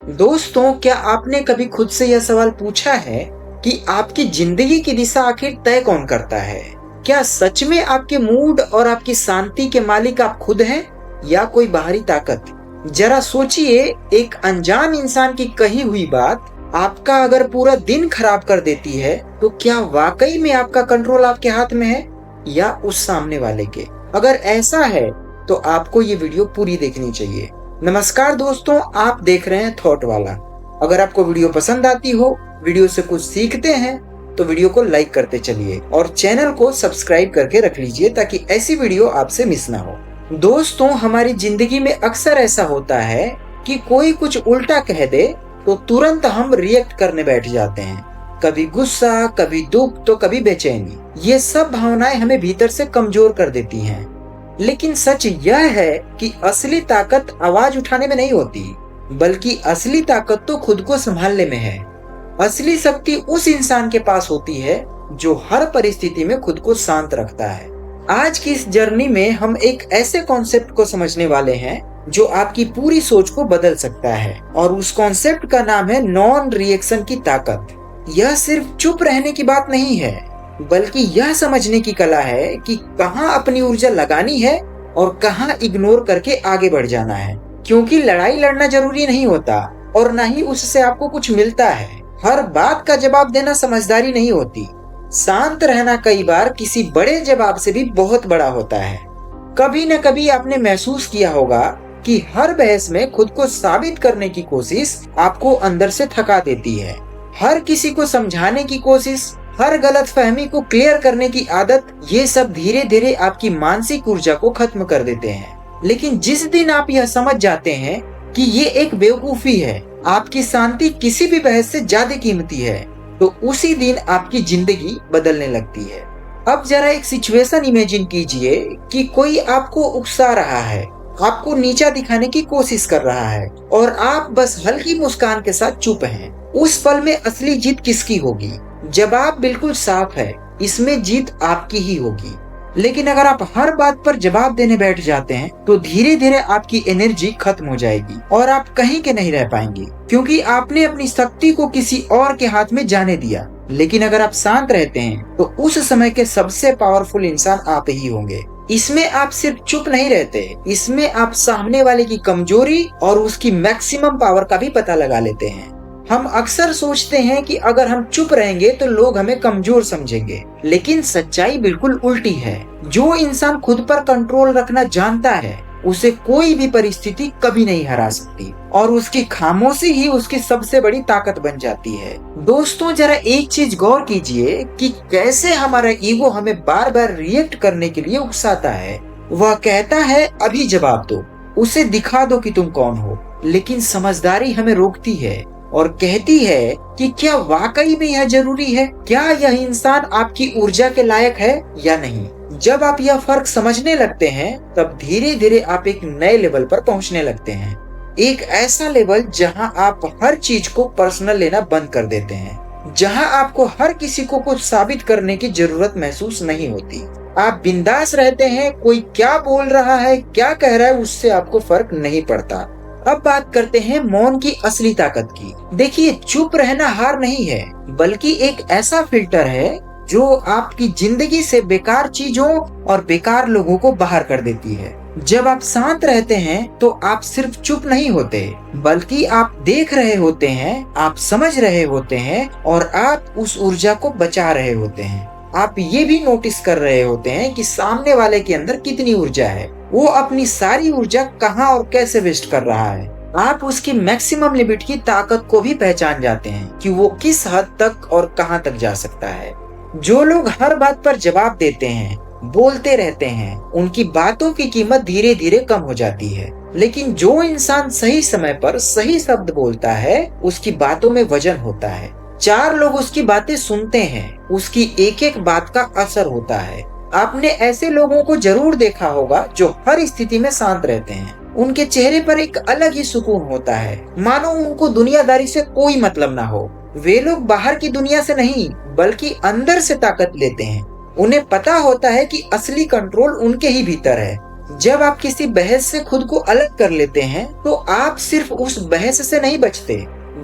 दोस्तों, क्या आपने कभी खुद से यह सवाल पूछा है कि आपकी जिंदगी की दिशा आखिर तय कौन करता है? क्या सच में आपके मूड और आपकी शांति के मालिक आप खुद हैं या कोई बाहरी ताकत? जरा सोचिए, एक अनजान इंसान की कही हुई बात आपका अगर पूरा दिन खराब कर देती है, तो क्या वाकई में आपका कंट्रोल आपके हाथ में है या उस सामने वाले के? अगर ऐसा है तो आपको ये वीडियो पूरी देखनी चाहिए। नमस्कार दोस्तों, आप देख रहे हैं थॉट वाला। अगर आपको वीडियो पसंद आती हो, वीडियो से कुछ सीखते हैं, तो वीडियो को लाइक करते चलिए और चैनल को सब्सक्राइब करके रख लीजिए ताकि ऐसी वीडियो आपसे मिस ना हो। दोस्तों, हमारी जिंदगी में अक्सर ऐसा होता है कि कोई कुछ उल्टा कह दे तो तुरंत हम रिएक्ट करने बैठ जाते हैं। कभी गुस्सा, कभी दुख, तो कभी बेचैनी। ये सब भावनाएं हमें भीतर से कमजोर कर देती हैं। लेकिन सच यह है कि असली ताकत आवाज उठाने में नहीं होती, बल्कि असली ताकत तो खुद को संभालने में है। असली शक्ति उस इंसान के पास होती है जो हर परिस्थिति में खुद को शांत रखता है। आज की इस जर्नी में हम एक ऐसे कॉन्सेप्ट को समझने वाले हैं जो आपकी पूरी सोच को बदल सकता है, और उस कॉन्सेप्ट का नाम है नॉन रिएक्शन की ताकत। यह सिर्फ चुप रहने की बात नहीं है, बल्कि यह समझने की कला है कि कहां अपनी ऊर्जा लगानी है और कहां इग्नोर करके आगे बढ़ जाना है। क्योंकि लड़ाई लड़ना जरूरी नहीं होता और न ही उससे आपको कुछ मिलता है। हर बात का जवाब देना समझदारी नहीं होती। शांत रहना कई बार किसी बड़े जवाब से भी बहुत बड़ा होता है। कभी न कभी आपने महसूस किया होगा कि हर बहस में खुद को साबित करने की कोशिश आपको अंदर से थका देती है। हर किसी को समझाने की कोशिश, हर गलतफहमी को क्लियर करने की आदत, ये सब धीरे धीरे आपकी मानसिक ऊर्जा को खत्म कर देते हैं। लेकिन जिस दिन आप यह समझ जाते हैं कि ये एक बेवकूफी है, आपकी शांति किसी भी बहस से ज्यादा कीमती है, तो उसी दिन आपकी जिंदगी बदलने लगती है। अब जरा एक सिचुएशन इमेजिन कीजिए कि कोई आपको उकसा रहा है, आपको नीचा दिखाने की कोशिश कर रहा है, और आप बस हल्की मुस्कान के साथ चुप हैं। उस पल में असली जीत किसकी होगी? जवाब बिल्कुल साफ है, इसमें जीत आपकी ही होगी। लेकिन अगर आप हर बात पर जवाब देने बैठ जाते हैं, तो धीरे धीरे आपकी एनर्जी खत्म हो जाएगी और आप कहीं के नहीं रह पाएंगे, क्योंकि आपने अपनी शक्ति को किसी और के हाथ में जाने दिया। लेकिन अगर आप शांत रहते हैं, तो उस समय के सबसे पावरफुल इंसान आप ही होंगे। इसमें आप सिर्फ चुप नहीं रहते, इसमें आप सामने वाले की कमजोरी और उसकी मैक्सिमम पावर का भी पता लगा लेते हैं। हम अक्सर सोचते हैं कि अगर हम चुप रहेंगे तो लोग हमें कमजोर समझेंगे, लेकिन सच्चाई बिल्कुल उल्टी है। जो इंसान खुद पर कंट्रोल रखना जानता है, उसे कोई भी परिस्थिति कभी नहीं हरा सकती, और उसकी खामोशी ही उसकी सबसे बड़ी ताकत बन जाती है। दोस्तों, जरा एक चीज गौर कीजिए कि कैसे हमारा ईगो हमें बार बार रिएक्ट करने के लिए उकसाता है। वह कहता है, अभी जवाब दो, उसे दिखा दो कि तुम कौन हो। लेकिन समझदारी हमें रोकती है और कहती है कि क्या वाकई में यह जरूरी है? क्या यह इंसान आपकी ऊर्जा के लायक है या नहीं? जब आप यह फर्क समझने लगते हैं, तब धीरे धीरे आप एक नए लेवल पर पहुंचने लगते हैं। एक ऐसा लेवल जहां आप हर चीज को पर्सनल लेना बंद कर देते हैं, जहां आपको हर किसी को कुछ साबित करने की जरूरत महसूस नहीं होती। आप बिंदास रहते हैं, कोई क्या बोल रहा है, क्या कह रहा है, उससे आपको फर्क नहीं पड़ता। अब बात करते हैं मौन की असली ताकत की। देखिए, चुप रहना हार नहीं है, बल्कि एक ऐसा फिल्टर है जो आपकी जिंदगी से बेकार चीजों और बेकार लोगों को बाहर कर देती है। जब आप शांत रहते हैं, तो आप सिर्फ चुप नहीं होते, बल्कि आप देख रहे होते हैं, आप समझ रहे होते हैं, और आप उस ऊर्जा को बचा रहे होते हैं। आप ये भी नोटिस कर रहे होते हैं कि सामने वाले के अंदर कितनी ऊर्जा है, वो अपनी सारी ऊर्जा कहाँ और कैसे वेस्ट कर रहा है। आप उसकी मैक्सिमम लिमिट की ताकत को भी पहचान जाते हैं कि वो किस हद तक और कहां तक जा सकता है। जो लोग हर बात पर जवाब देते हैं, बोलते रहते हैं, उनकी बातों की कीमत धीरे धीरे कम हो जाती है। लेकिन जो इंसान सही समय पर सही शब्द बोलता है, उसकी बातों में वजन होता है। 4 लोग उसकी बातें सुनते हैं, उसकी एक एक बात का असर होता है। आपने ऐसे लोगों को जरूर देखा होगा जो हर स्थिति में शांत रहते हैं। उनके चेहरे पर एक अलग ही सुकून होता है, मानो उनको दुनियादारी से कोई मतलब ना हो। वे लोग बाहर की दुनिया से नहीं, बल्कि अंदर से ताकत लेते हैं। उन्हें पता होता है कि असली कंट्रोल उनके ही भीतर है। जब आप किसी बहस से खुद को अलग कर लेते हैं तो आप सिर्फ उस बहस से नहीं बचते,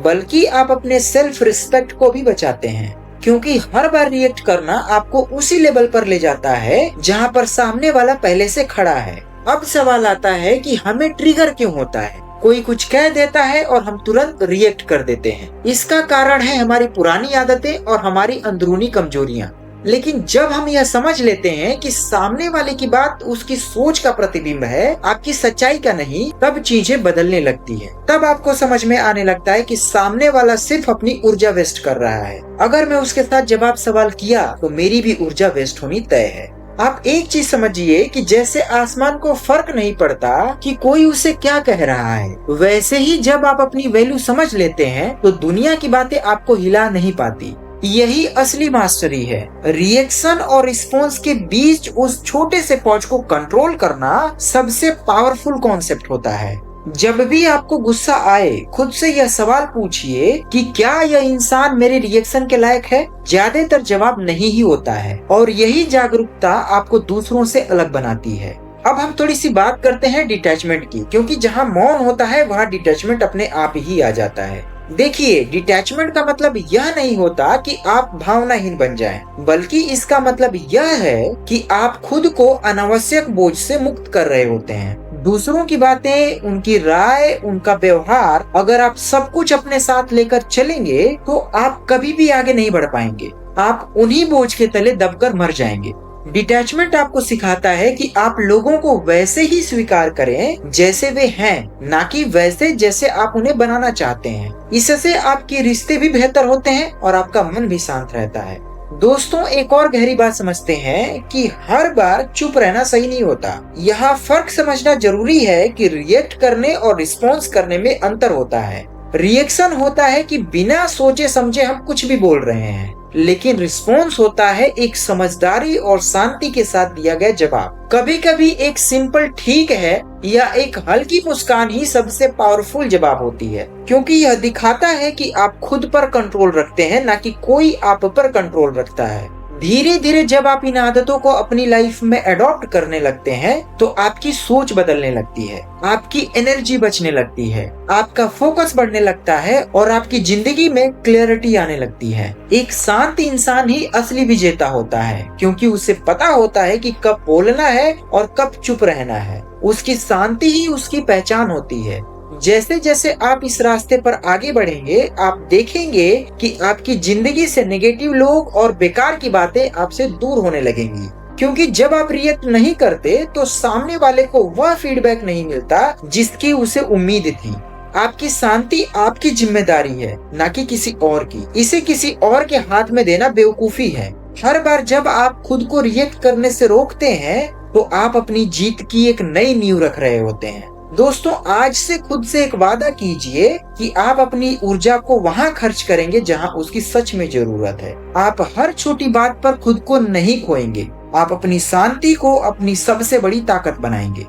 बल्कि आप अपने सेल्फ रिस्पेक्ट को भी बचाते हैं, क्योंकि हर बार रिएक्ट करना आपको उसी लेवल पर ले जाता है जहां पर सामने वाला पहले से खड़ा है। अब सवाल आता है कि हमें ट्रिगर क्यों होता है। कोई कुछ कह देता है और हम तुरंत रिएक्ट कर देते हैं। इसका कारण है हमारी पुरानी आदतें और हमारी अंदरूनी कमजोरियां। लेकिन जब हम यह समझ लेते हैं कि सामने वाले की बात उसकी सोच का प्रतिबिंब है, आपकी सच्चाई का नहीं, तब चीजें बदलने लगती है। तब आपको समझ में आने लगता है कि सामने वाला सिर्फ अपनी ऊर्जा वेस्ट कर रहा है। अगर मैं उसके साथ जवाब सवाल किया तो मेरी भी ऊर्जा वेस्ट होनी तय है। आप एक चीज समझिए कि जैसे आसमान को फर्क नहीं पड़ता कि कोई उसे क्या कह रहा है, वैसे ही जब आप अपनी वैल्यू समझ लेते हैं तो दुनिया की बातें आपको हिला नहीं पाती। यही असली मास्टरी है। रिएक्शन और रिस्पॉन्स के बीच उस छोटे से पॉज को कंट्रोल करना सबसे पावरफुल कॉन्सेप्ट होता है। जब भी आपको गुस्सा आए, खुद से यह सवाल पूछिए कि क्या यह इंसान मेरे रिएक्शन के लायक है। ज्यादातर जवाब नहीं ही होता है, और यही जागरूकता आपको दूसरों से अलग बनाती है। अब हम थोड़ी सी बात करते हैं डिटैचमेंट की, क्योंकि जहाँ मौन होता है वहाँ डिटैचमेंट अपने आप ही आ जाता है। देखिए, डिटैचमेंट का मतलब यह नहीं होता कि आप भावनाहीन बन जाएं, बल्कि इसका मतलब यह है कि आप खुद को अनावश्यक बोझ से मुक्त कर रहे होते हैं। दूसरों की बातें, उनकी राय, उनका व्यवहार, अगर आप सब कुछ अपने साथ लेकर चलेंगे तो आप कभी भी आगे नहीं बढ़ पाएंगे। आप उन्हीं बोझ के तले दबकर मर जाएंगे। डिटैचमेंट आपको सिखाता है कि आप लोगों को वैसे ही स्वीकार करें जैसे वे हैं, ना कि वैसे जैसे आप उन्हें बनाना चाहते हैं। इससे आपके रिश्ते भी बेहतर होते हैं और आपका मन भी शांत रहता है। दोस्तों, एक और गहरी बात समझते हैं कि हर बार चुप रहना सही नहीं होता। यहाँ फर्क समझना जरूरी है कि रिएक्ट करने और रिस्पॉन्स करने में अंतर होता है। रिएक्शन होता है कि बिना सोचे समझे हम कुछ भी बोल रहे हैं, लेकिन रिस्पॉन्स होता है एक समझदारी और शांति के साथ दिया गया जवाब। कभी कभी एक सिंपल ठीक है या एक हल्की मुस्कान ही सबसे पावरफुल जवाब होती है, क्योंकि यह दिखाता है कि आप खुद पर कंट्रोल रखते हैं, ना कि कोई आप पर कंट्रोल रखता है। धीरे धीरे जब आप इन आदतों को अपनी लाइफ में अडॉप्ट करने लगते हैं तो आपकी सोच बदलने लगती है, आपकी एनर्जी बचने लगती है, आपका फोकस बढ़ने लगता है और आपकी जिंदगी में क्लैरिटी आने लगती है। एक शांत इंसान ही असली विजेता होता है, क्योंकि उसे पता होता है कि कब बोलना है और कब चुप रहना है। उसकी शांति ही उसकी पहचान होती है। जैसे जैसे आप इस रास्ते पर आगे बढ़ेंगे, आप देखेंगे कि आपकी जिंदगी से नेगेटिव लोग और बेकार की बातें आपसे दूर होने लगेंगी, क्योंकि जब आप रिएक्ट नहीं करते तो सामने वाले को वह फीडबैक नहीं मिलता जिसकी उसे उम्मीद थी। आपकी शांति आपकी जिम्मेदारी है, ना कि किसी और की। इसे किसी और के हाथ में देना बेवकूफी है। हर बार जब आप खुद को रिएक्ट करने से रोकते हैं तो आप अपनी जीत की एक नई नींव रख रहे होते हैं। दोस्तों, आज से खुद से एक वादा कीजिए कि आप अपनी ऊर्जा को वहां खर्च करेंगे जहां उसकी सच में जरूरत है। आप हर छोटी बात पर खुद को नहीं खोएंगे। आप अपनी शांति को अपनी सबसे बड़ी ताकत बनाएंगे।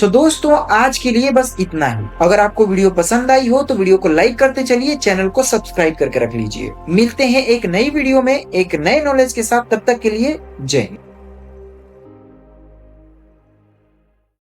दोस्तों, आज के लिए बस इतना ही। अगर आपको वीडियो पसंद आई हो तो वीडियो को लाइक करते चलिए, चैनल को सब्सक्राइब करके रख लीजिए। मिलते हैं एक नई वीडियो में एक नए नॉलेज के साथ। तब तक के लिए जय हिंद।